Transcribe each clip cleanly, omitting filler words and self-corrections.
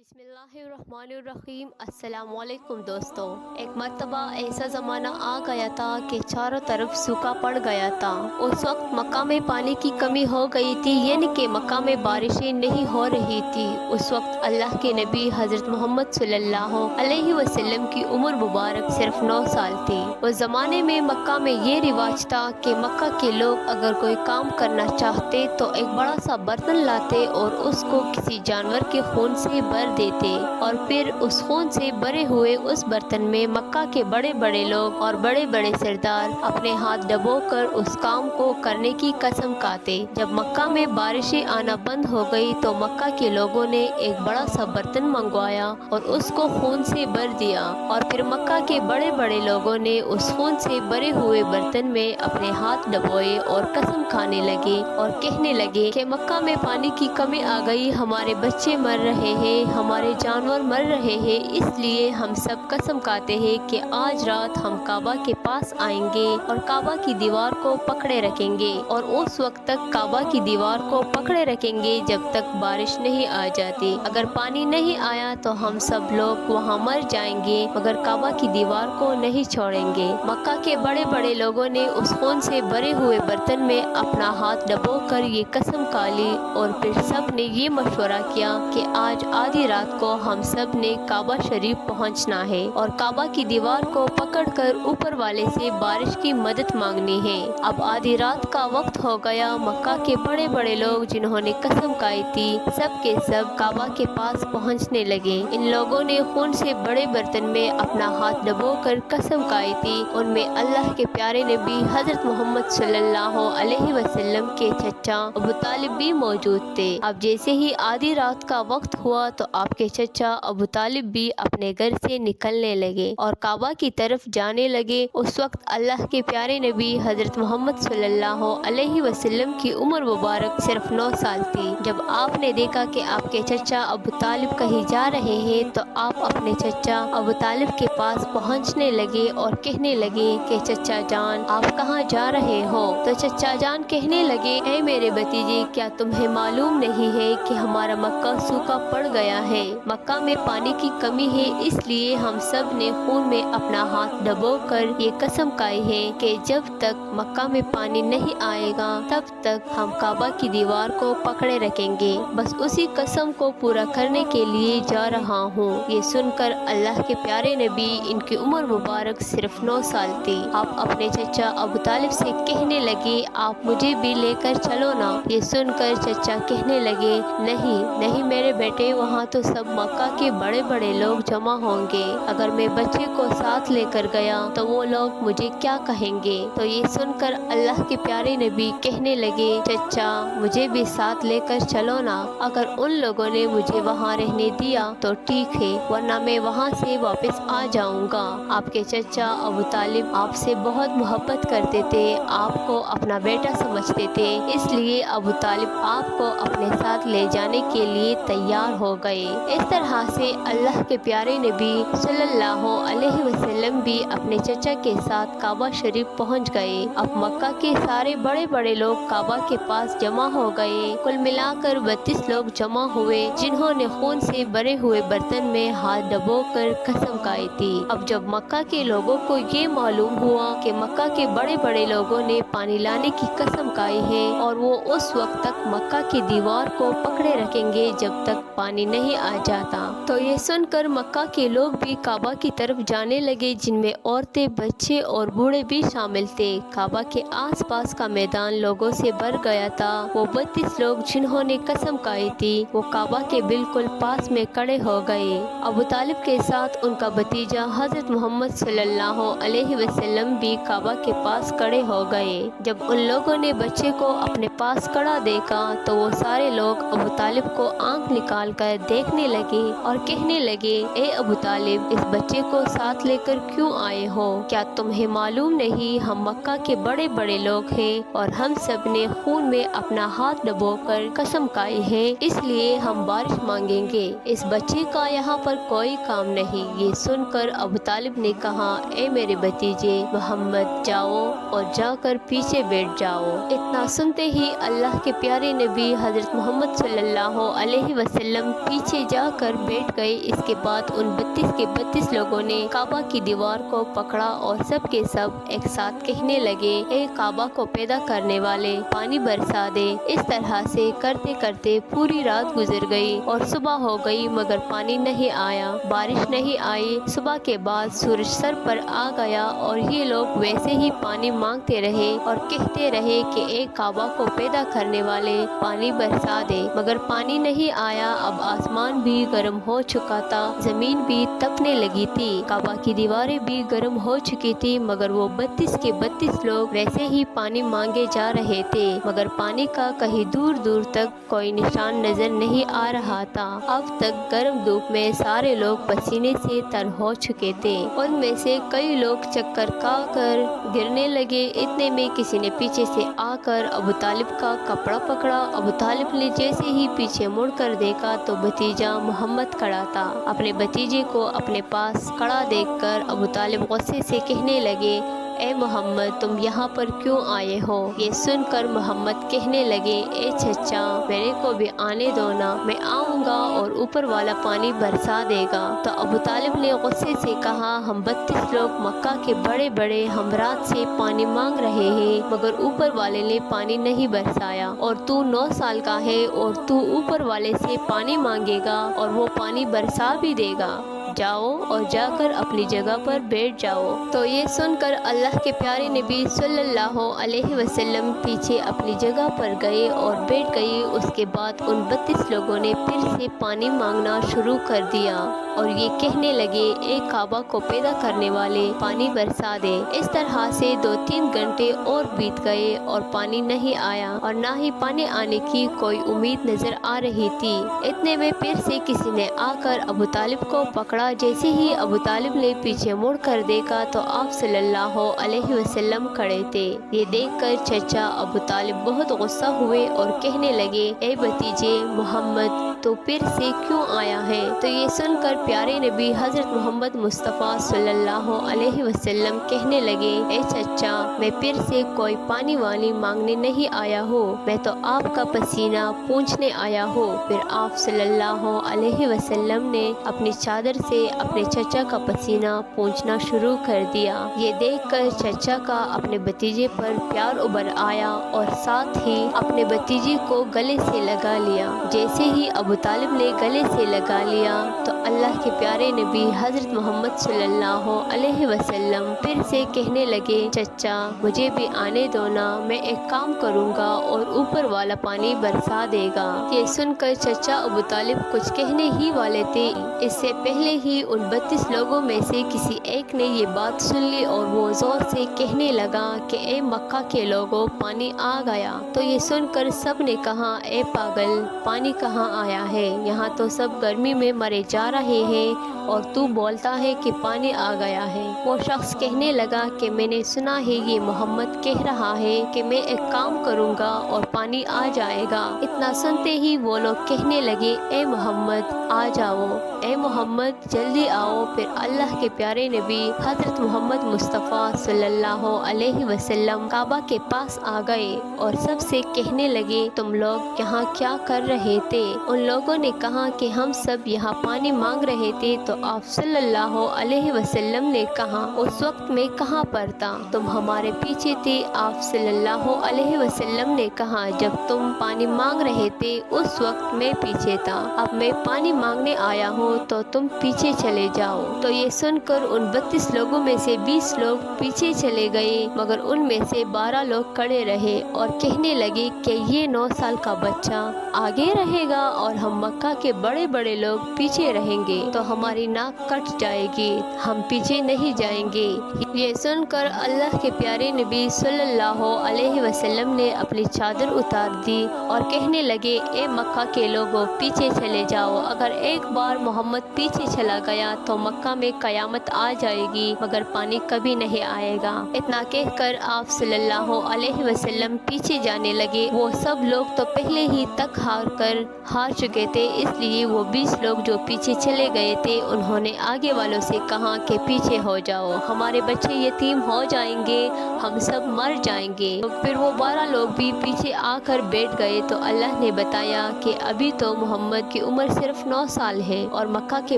बिस्मिल्लाहिर्रहमानिर्रहीम। अस्सलाम वालेकुम दोस्तों। एक मर्तबा ऐसा ज़माना आ गया था कि चारों तरफ सूखा पड़ गया था। उस वक्त मक्का में पानी की कमी हो गई थी, यानी कि मक्का में बारिशें नहीं हो रही थी। उस वक्त अल्लाह के नबी हज़रत मोहम्मद सल्लल्लाहु अलैहि वसल्लम की उम्र मुबारक सिर्फ 9 साल थी। उस ज़माने में मक्का में ये रिवाज था कि मक्का के लोग अगर कोई काम करना चाहते तो एक बड़ा सा बर्तन लाते और उसको किसी जानवर के खून से भर देते और फिर उस खून से भरे हुए उस बर्तन में मक्का के बड़े बड़े लोग और बड़े बड़े सरदार अपने हाथ डुबोकर उस काम को करने की कसम खाते। जब मक्का में बारिशें आना बंद हो गई तो मक्का के लोगों ने एक बड़ा सा बर्तन मंगवाया और उसको खून से भर दिया और फिर मक्का के बड़े बड़े लोगों ने उस खून से भरे हुए बर्तन में अपने हाथ डुबोए और कसम खाने लगे और कहने लगे कि मक्का में पानी की कमी आ गई, हमारे बच्चे मर रहे हैं, हमारे जानवर मर रहे हैं, इसलिए हम सब कसम खाते हैं कि आज रात हम काबा के पास आएंगे और काबा की दीवार को पकड़े रखेंगे और उस वक्त तक काबा की दीवार को पकड़े रखेंगे जब तक बारिश नहीं आ जाती। अगर पानी नहीं आया तो हम सब लोग वहाँ मर जाएंगे मगर काबा की दीवार को नहीं छोड़ेंगे। मक्का के बड़े बड़े लोगों ने उस खून से भरे हुए बर्तन में अपना हाथ डुबोकर ये कसम खा ली और फिर सब ने ये मशवरा किया कि आज आधी रात को हम सब ने काबा शरीफ पहुंचना है और काबा की दीवार को पकड़कर ऊपर वाले से बारिश की मदद मांगनी है। अब आधी रात का वक्त हो गया। मक्का के बड़े बड़े लोग जिन्होंने कसम खाई थी सब के सब काबा के पास पहुंचने लगे। इन लोगों ने खून से बड़े बर्तन में अपना हाथ डुबोकर कसम खाई थी। उनमें अल्लाह के प्यारे नबी हजरत मोहम्मद सल्लल्लाहु अलैहि वसल्लम के चचा अबू तालिब भी मौजूद थे। अब जैसे ही आधी रात का वक्त हुआ तो आपके चचा अबू तालिब भी अपने घर से निकलने लगे और काबा की तरफ जाने लगे। उस वक्त अल्लाह के प्यारे नबी हजरत मोहम्मद सल्लल्लाहु अलैहि वसल्लम की उम्र मुबारक सिर्फ 9 साल थी। जब आपने देखा कि आपके चचा अबू तालिब कहीं जा रहे हैं तो आप अपने चचा अबू तालिब के पास पहुंचने लगे और कहने लगे कि चचा जान आप कहाँ जा रहे हो? तो चचा जान कहने लगे, ऐ मेरे भतीजे, क्या तुम्हें मालूम नहीं है कि हमारा मक्का सूखा पड़ गया है? मक्का में पानी की कमी है, इसलिए हम सब ने खून में अपना हाथ डुबोकर ये कसम खाई है कि जब तक मक्का में पानी नहीं आएगा तब तक हम काबा की दीवार को पकड़े रखेंगे। बस उसी कसम को पूरा करने के लिए जा रहा हूँ। ये सुनकर अल्लाह के प्यारे नबी, इनकी उम्र मुबारक सिर्फ 9 साल थी, आप अपने चचा अबू तालिब से कहने लगे, आप मुझे भी लेकर चलो ना। ये सुनकर चचा कहने लगे, नहीं नहीं मेरे बेटे, वहाँ तो सब मक्का के बड़े बड़े लोग जमा होंगे, अगर मैं बच्चे को साथ लेकर गया तो वो लोग मुझे क्या कहेंगे? तो ये सुनकर अल्लाह के प्यारे नबी कहने लगे, चचा मुझे भी साथ लेकर चलो ना, अगर उन लोगों ने मुझे वहाँ रहने दिया तो ठीक है, वरना मैं वहाँ से वापस आ जाऊँगा। आपके चचा अबू तालिब आपसे बहुत मोहब्बत करते थे, आपको अपना बेटा समझते थे, इसलिए अबू तालिब आपको अपने साथ ले जाने के लिए तैयार हो गए। इस तरह से अल्लाह के प्यारे नबी सल्लल्लाहु अलैहि वसल्लम भी अपने चचा के साथ काबा शरीफ पहुंच गए। अब मक्का के सारे बड़े बड़े लोग काबा के पास जमा हो गए। कुल मिलाकर 32 लोग जमा हुए जिन्होंने खून से भरे हुए बर्तन में हाथ डुबोकर कसम खाई थी। अब जब मक्का के लोगों को ये मालूम हुआ कि मक्का के बड़े बड़े लोगों ने पानी लाने की कसम खाई है और वो उस वक्त तक मक्का की दीवार को पकड़े रखेंगे जब तक पानी नहीं आ जाता, तो ये सुनकर मक्का के लोग भी काबा की तरफ जाने लगे, जिनमें औरतें, बच्चे और बूढ़े भी शामिल थे। काबा के आसपास का मैदान लोगों से भर गया था। वो 32 लोग जिन्होंने कसम खाई थी वो काबा के बिल्कुल पास में खड़े हो गए। अबू तालिब के साथ उनका भतीजा हजरत मोहम्मद सल्लल्लाहु अलैहि वसल्लम भी काबा के पास खड़े हो गए। जब उन लोगों ने बच्चे को अपने पास खड़ा देखा तो वो सारे लोग अबू तालिब को आंख निकाल कर देखने लगे और कहने लगे, ए अबू तालिब, इस बच्चे को साथ लेकर क्यों आए हो? क्या तुम्हें मालूम नहीं हम मक्का के बड़े बड़े लोग हैं और हम सब ने खून में अपना हाथ डुबोकर कसम खाई है, इसलिए हम बारिश मांगेंगे, इस बच्चे का यहाँ पर कोई काम नहीं। ये सुनकर अबू तालिब ने कहा, ए मेरे भतीजे मोहम्मद, जाओ और जाकर पीछे बैठ जाओ। इतना सुनते ही अल्लाह के प्यारे नबी हजरत मोहम्मद सल्लल्लाहु अलैहि वसल्लम पीछे जाकर बैठ बैठ गए। इसके बाद उन 32 के 32 लोगों ने काबा की दीवार को पकड़ा और सब के सब एक साथ कहने लगे, ए काबा को पैदा करने वाले, पानी बरसा दे। इस तरह से करते करते पूरी रात गुजर गई और सुबह हो गई मगर पानी नहीं आया, बारिश नहीं आई। सुबह के बाद सूरज सर पर आ गया और ये लोग वैसे ही पानी मांगते रहे और कहते रहे कि ए काबा को पैदा करने वाले, पानी बरसा दे, मगर पानी नहीं आया। अब आसमान भी गर्म हो चुका था, जमीन भी तपने लगी थी, काबा की दीवारें भी गर्म हो चुकी थी, मगर वो 32 के 32 लोग वैसे ही पानी मांगे जा रहे थे, मगर पानी का कहीं दूर दूर तक कोई निशान नजर नहीं आ रहा था। अब तक गर्म धूप में सारे लोग पसीने से तर हो चुके थे। उनमें से कई लोग चक्कर खा कर गिरने लगे। इतने में किसी ने पीछे से आकर अबू तालिब का कपड़ा पकड़ा। अबू तालिब ने जैसे ही पीछे मुड़कर देखा तो भतीजा मोहम्मद खड़ा था। अपने भतीजे को अपने पास खड़ा देखकर अबू तालिब गुस्से से कहने लगे, ए मोहम्मद, तुम यहाँ पर क्यों आए हो? ये सुनकर मोहम्मद कहने लगे, ए चचा, मेरे को भी आने दो ना, मैं आऊँगा और ऊपर वाला पानी बरसा देगा। तो अबू तालिब ने गुस्से से कहा, हम 32 लोग मक्का के बड़े बड़े, हम रात से पानी मांग रहे हैं मगर ऊपर वाले ने पानी नहीं बरसाया, और तू 9 साल का है और तू ऊपर वाले से पानी मांगेगा और वो पानी बरसा भी देगा। जाओ और जाकर अपनी जगह पर बैठ जाओ। तो ये सुनकर अल्लाह के प्यारे नबी सल्लल्लाहु अलैहि वसल्लम पीछे अपनी जगह पर गए और बैठ गए। उसके बाद उन 32 लोगों ने फिर से पानी मांगना शुरू कर दिया और ये कहने लगे, ए काबा को पैदा करने वाले, पानी बरसा दे। इस तरह से 2-3 घंटे और बीत गए और पानी नहीं आया और ना ही पानी आने की कोई उम्मीद नजर आ रही थी। इतने में फिर से किसी ने आकर अबू तालिब को पकड़ा। जैसे ही अबू तालिब ने पीछे मुड़ कर देखा तो आप सल्लल्लाहु अलैहि वसल्लम खड़े थे। ये देखकर चचा अबू तालिब बहुत गुस्सा हुए और कहने लगे, ए भतीजे मोहम्मद, तो फिर से क्यों आया है? तो ये सुनकर प्यारे नबी हजरत मोहम्मद मुस्तफ़ा सल्लल्लाहु अलैहि वसल्लम कहने लगे, ए चचा, मैं फिर से कोई पानी वानी मांगने नहीं आया हूँ, मैं तो आपका पसीना पूंछने आया हूँ। फिर आप सल्लल्लाहु अलैहि वसल्लम ने अपनी चादर से अपने चचा का पसीना पूंछना शुरू कर दिया। ये देखकर चचा का अपने भतीजे पर प्यार उभर आया और साथ ही अपने भतीजे को गले से लगा लिया। जैसे ही अबू तालिब ने गले से लगा लिया तो अल्लाह के प्यारे नबी हजरत मोहम्मद सल्लल्लाहु अलैहि वसल्लम फिर से कहने लगे, चचा, मुझे भी आने दो ना, मैं एक काम करूँगा और ऊपर वाला पानी बरसा देगा। ये सुनकर चचा अबू तालिब कुछ कहने ही वाले थे, इससे पहले ही उन 32 लोगों में से किसी एक ने ये बात सुन ली और वो जोर से कहने लगा कि ए मक्का के लोगों, पानी आ गया। तो ये सुनकर सब ने कहा, ए पागल, पानी कहाँ आया है? यहाँ तो सब गर्मी में मरे जा रहे हैं और तू बोलता है कि पानी आ गया है। वो शख्स कहने लगा कि मैंने सुना है ये मोहम्मद कह रहा है कि मैं एक काम करूँगा और पानी आ जाएगा। इतना सुनते ही वो लोग कहने लगे, ए मोहम्मद, आ जाओ, ए मोहम्मद, जल्दी आओ। फिर अल्लाह के प्यारे नबी हजरत मोहम्मद मुस्तफ़ा सल्लल्लाहु अलैहि वसल्लम काबा के पास आ गए और सबसे कहने लगे, तुम लोग यहाँ क्या कर रहे थे? उन लोगों ने कहा कि हम सब यहाँ पानी मांग रहे थे। तो आप सल्लल्लाहु अलैहि वसल्लम ने कहा, उस वक्त मैं कहाँ पर था? तुम हमारे पीछे थे। आप सल्लल्लाहु अलैहि वसल्लम ने कहा, जब तुम पानी मांग रहे थे उस वक्त मैं पीछे था, अब मैं पानी मांगने आया हूँ तो तुम पीछे चले जाओ। तो ये सुनकर उन 32 लोगों में से 20 लोग पीछे चले गए मगर उनमें से 12 लोग खड़े रहे और कहने लगे कि ये 9 साल का बच्चा आगे रहेगा और हम मक्का के बड़े बड़े लोग पीछे रहेंगे तो हमारी नाक कट जाएगी, हम पीछे नहीं जाएंगे। ये सुनकर अल्लाह के प्यारे नबी सल्लल्लाहु अलैहि वसल्लम ने अपनी चादर उतार दी और कहने लगे, ए मक्का के लोगों, पीछे चले जाओ। अगर एक बार मोहम्मद पीछे चला गया तो मक्का में कयामत आ जाएगी मगर पानी कभी नहीं आएगा। इतना कहकर आप सल्लल्लाहु अलैहि वसल्लम पीछे जाने लगे। वो सब लोग तो पहले ही तक हार चुके थे, इसलिए वो 20 लोग जो पीछे चले गए थे उन्होंने आगे वालों से कहा कि पीछे हो जाओ, हमारे बच्चे यतीम हो जाएंगे, हम सब मर जाएंगे। फिर वो 12 लोग भी पीछे आकर बैठ गए तो अल्लाह ने बताया कि अभी तो मोहम्मद की उम्र सिर्फ 9 साल है और मक्का के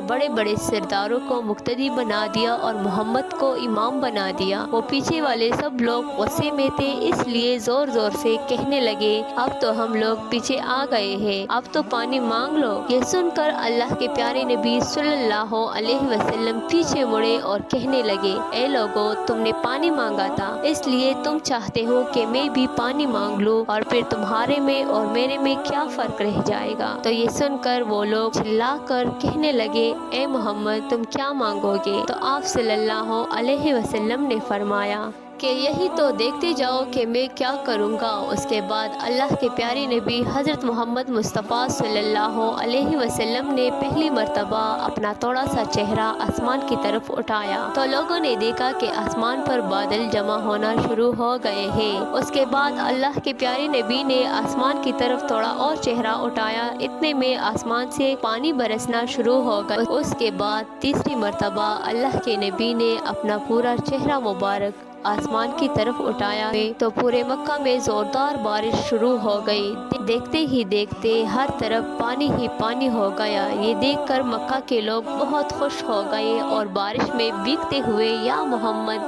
बड़े बड़े सरदारों को मुक्तदी बना दिया और मोहम्मद को इमाम बना दिया। वो पीछे वाले सब लोग गुस्से में थे, इसलिए जोर जोर से कहने लगे, अब तो हम लोग पीछे आ गए हैं, अब तो पानी मांग लो। ये सुनकर अल्लाह के प्यारे नबी सल्लल्लाहु अलैहि वसल्लम पीछे मुड़े और कहने लगे, ए लोगो, तुमने पानी मांगा था, इसलिए तुम चाहते हो कि मैं भी पानी मांग लूं और फिर तुम्हारे में और मेरे में क्या फर्क रह जाएगा। तो ये सुनकर वो लोग चिल्लाकर कहने लगे, ए मोहम्मद, तुम क्या मांगोगे? तो आप सल्लल्लाहु अलैहि वसल्लम ने फरमाया कि यही तो देखते जाओ कि मैं क्या करूँगा। उसके बाद अल्लाह के प्यारे नबी हज़रत मोहम्मद मुस्तफ़ा सल्लल्लाहु अलैहि वसल्लम ने पहली मर्तबा अपना थोड़ा सा चेहरा आसमान की तरफ उठाया तो लोगों ने देखा कि आसमान पर बादल जमा होना शुरू हो गए हैं। उसके बाद अल्लाह के प्यारे नबी ने आसमान की तरफ थोड़ा और चेहरा उठाया, इतने में आसमान से पानी बरसना शुरू हो गया। उसके बाद तीसरी मर्तबा अल्लाह के नबी ने अपना पूरा चेहरा मुबारक आसमान की तरफ उठाया तो पूरे मक्का में जोरदार बारिश शुरू हो गई। देखते ही देखते हर तरफ पानी ही पानी हो गया। ये देखकर मक्का के लोग बहुत खुश हो गए और बारिश में भीगते हुए या मोहम्मद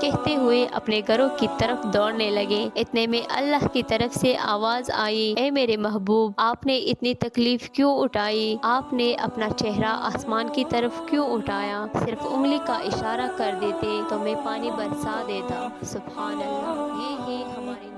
कहते हुए अपने घरों की तरफ दौड़ने लगे। इतने में अल्लाह की तरफ से आवाज आई, ए मेरे महबूब, आपने इतनी तकलीफ क्यों उठाई? आपने अपना चेहरा आसमान की तरफ क्यों उठाया? सिर्फ उंगली का इशारा कर देते तो मैं पानी बरसा देता। सुभान अल्लाह। ये है हमारी